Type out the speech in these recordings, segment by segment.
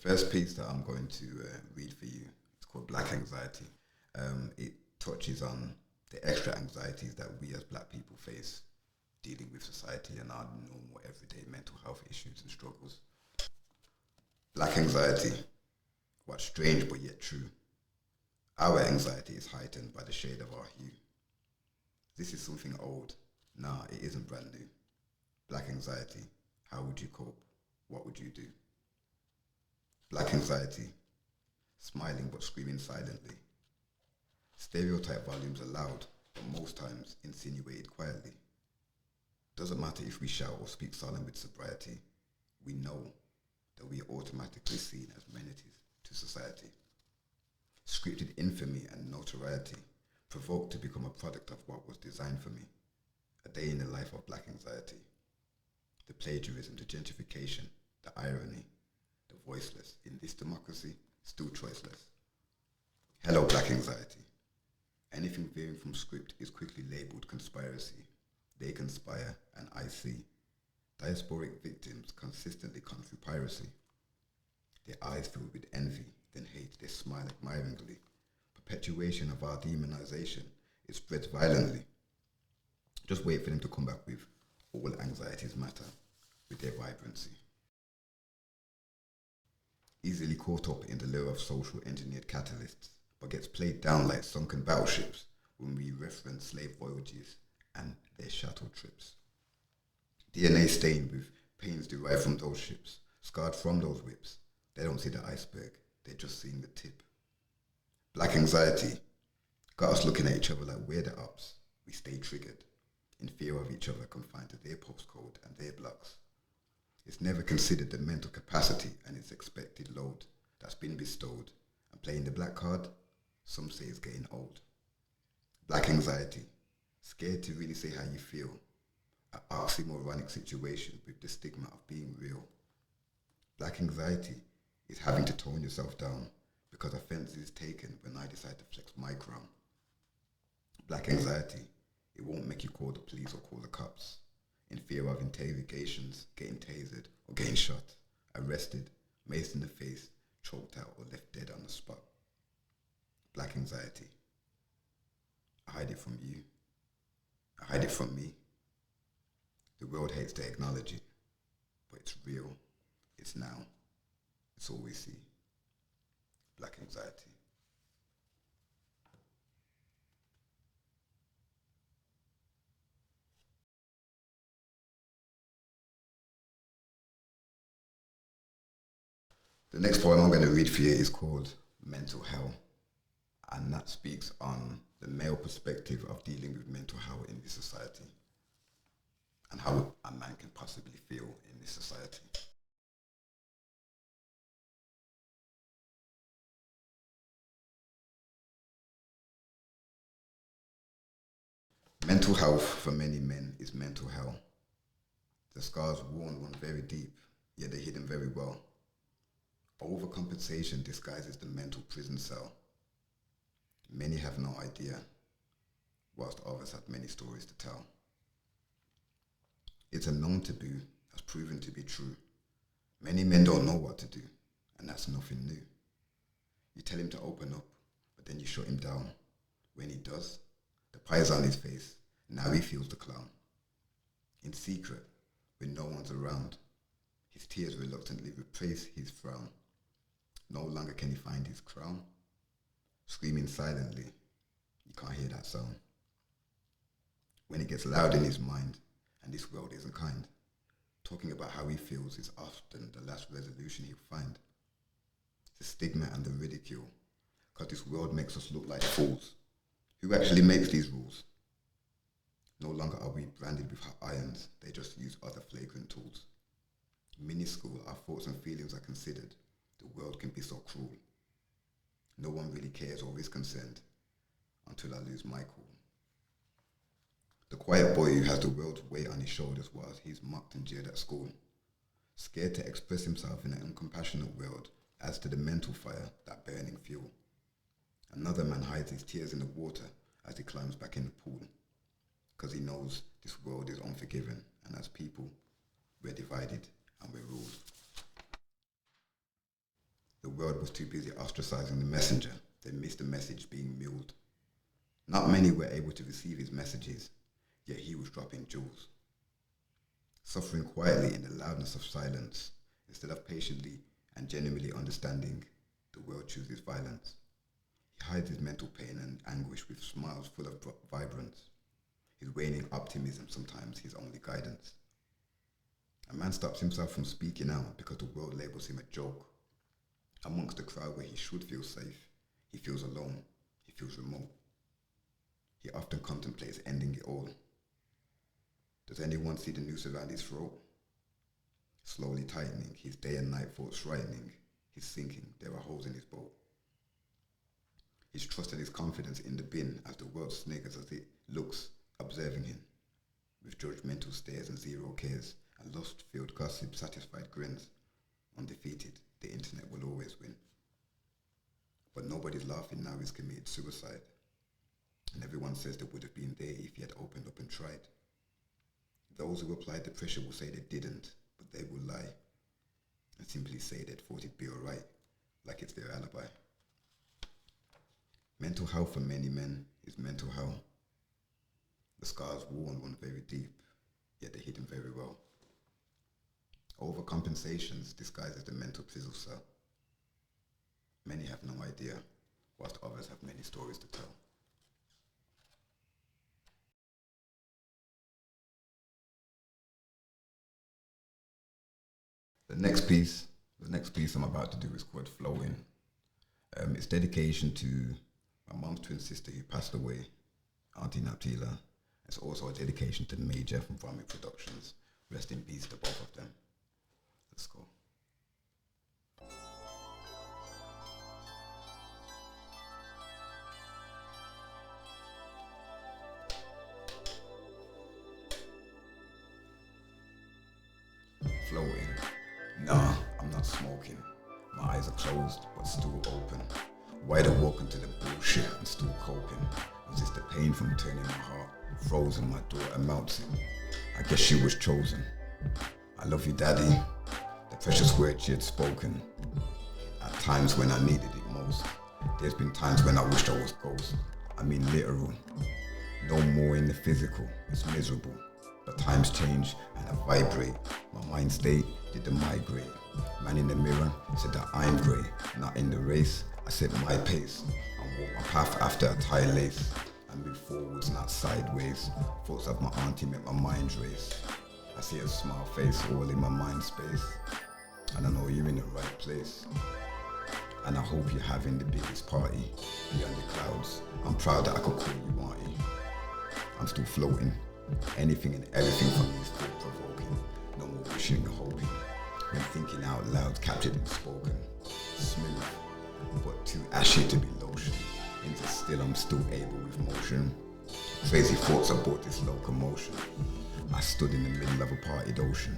first piece that I'm going to read for you is called Black Anxiety. It touches on the extra anxieties that we as black people face dealing with society and our normal everyday mental health issues and struggles. Black anxiety, what's strange but yet true. Our anxiety is heightened by the shade of our hue. This is something old. Nah, it isn't brand new. Black anxiety, how would you cope? What would you do? Black anxiety, smiling but screaming silently. Stereotype volumes are loud, but most times insinuated quietly. Doesn't matter if we shout or speak silent with sobriety, we know that we are automatically seen as menaces to society. Scripted infamy and notoriety provoked to become a product of what was designed for me. A day in the life of black anxiety. The plagiarism, the gentrification, the irony, the voiceless in this democracy, still choiceless. Hello, black anxiety. Anything veering from script is quickly labelled conspiracy. They conspire, and I see. Diasporic victims consistently come through piracy. Their eyes filled with envy, then hate, they smile admiringly. Perpetuation of our demonization, it spreads violently. Just wait for them to come back with all anxieties matter, with their vibrancy. Easily caught up in the lure of social engineered catalysts, but gets played down like sunken battleships when we reference slave voyages and their shuttle trips. DNA stained with pains derived from those ships, scarred from those whips. They don't see the iceberg, they're just seeing the tip. Black anxiety got us looking at each other like we're the ups. We stay triggered, in fear of each other confined to their postcode and their blocks. It's never considered the mental capacity and its expected load that's been bestowed, and playing the black card, some say is getting old. Black anxiety, scared to really say how you feel, an oxymoronic situation with the stigma of being real. Black anxiety is having to tone yourself down because offense is taken when I decide to flex my crown. Black anxiety, it won't make you call the police or call the cops in fear of interrogations, getting tasered or getting shot, arrested, maced in the face, choked out or left dead on the spot. Black anxiety, I hide it from you. I hide it from me. The world hates to acknowledge it, but it's real. It's now. It's all we see. Black anxiety. The next poem I'm going to read for you is called Mental Hell, and that speaks on the male perspective of dealing with mental health in this society and how a man can possibly feel in this society. Mental health for many men is mental hell. The scars worn run very deep, yet they're hidden very well. Overcompensation disguises the mental prison cell. Many have no idea, whilst others have many stories to tell. It's a known taboo that's proven to be true. Many men don't know what to do, and that's nothing new. You tell him to open up, but then you shut him down. When he does, the pie's on his face. Now he feels the clown. In secret, when no one's around, his tears reluctantly replace his frown. No longer can he find his crown. Screaming silently, you can't hear that sound. When it gets loud in his mind, and this world isn't kind, talking about how he feels is often the last resolution he'll find. The stigma and the ridicule, because this world makes us look like fools. Who actually makes these rules? No longer are we branded with hot irons, they just use other flagrant tools. Minuscule, our thoughts and feelings are considered. The world can be so cruel. No one really cares or is concerned until I lose my cool. The quiet boy who has the world's weight on his shoulders while he's mocked and jeered at school. Scared to express himself in an uncompassionate world, adds to the mental fire, that burning fuel. Another man hides his tears in the water as he climbs back in the pool, because he knows this world is unforgiving, and as people, we're divided and we're ruled. world was too busy ostracizing the messenger, they missed the message being milled. Not many were able to receive his messages, yet he was dropping jewels. Suffering quietly in the loudness of silence, instead of patiently and genuinely understanding, the world chooses violence. He hides his mental pain and anguish with smiles full of vibrance. His waning optimism sometimes his only guidance. A man stops himself from speaking out because the world labels him a joke. Amongst the crowd where he should feel safe, he feels alone, he feels remote. He often contemplates ending it all. Does anyone see the noose around his throat? Slowly tightening, his day and night thoughts frightening. He's sinking, there are holes in his boat. His trust and his confidence in the bin as the world sniggers as it looks, observing him. With judgmental stares and zero cares, and lust-filled gossip, satisfied grins. Undefeated, the internet will always win. But nobody's laughing now he's committed suicide. And everyone says they would have been there if he had opened up and tried. Those who applied the pressure will say they didn't, but they will lie and simply say they'd thought it'd be alright, like it's their alibi. Mental health for many men is mental hell. The scars worn run very deep, yet they're hidden very well. Overcompensations disguises the mental prison cell. Many have no idea, whilst others have many stories to tell. The next piece I'm about to do is called Flowting. It's dedication to my mom's twin sister who passed away, Auntie Naptila. It's also a dedication to Major from Farming Productions. Rest in peace to both of them. Let's go. Flowing. Nah, I'm not smoking. My eyes are closed, but still open. Wide awake into the bullshit and still coping. Resist the pain from turning my heart. Frozen, my daughter melting. I guess she was chosen. I love you, Daddy. The precious word she had spoken. At times when I needed it most. There's been times when I wished I was ghost. I mean literal. No more in the physical. It's miserable. But times change and I vibrate. My mind state did the migrate. Man in the mirror said that I'm great. Not in the race. I set my pace. I walk my path after a tie lace. I move forwards, not sideways. Thoughts of my auntie make my mind race. I see a smile face all in my mind space. And I know you're in the right place. And I hope you're having the biggest party. Beyond the clouds, I'm proud that I could call you auntie. I'm still floating. Anything and everything from me is thought-provoking. No more wishing or hoping. When thinking out loud, captured and spoken. Smooth, but too ashy to be lotion. Into still, I'm still able with motion. Crazy thoughts aboard this locomotion. I stood in the middle of a partied ocean.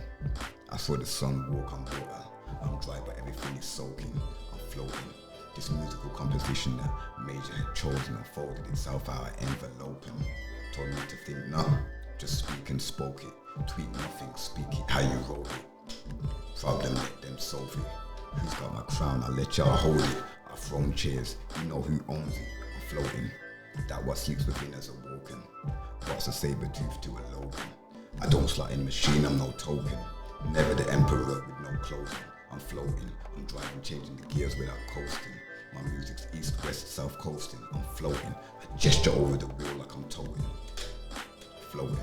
I saw the sun walk on water. I'm dry but everything is soaking. I'm floating. This musical composition that Major had chosen unfolded itself out of enveloping. Told me to think no, just speak and spoke it. Tweet nothing, speak it how you wrote it. Problem, let them solve it. Who's got my crown? I'll let y'all hold it. I've thrown chairs, you know who owns it. I'm floating. That what sleeps within as a walking. What's a saber tooth to a Logan? I don't slot in machine, I'm no token. Never the emperor with no clothing. I'm floating, I'm driving, changing the gears without coasting. My music's east, west, south coasting. I'm floating, I gesture over the wheel like I'm towing. Floating.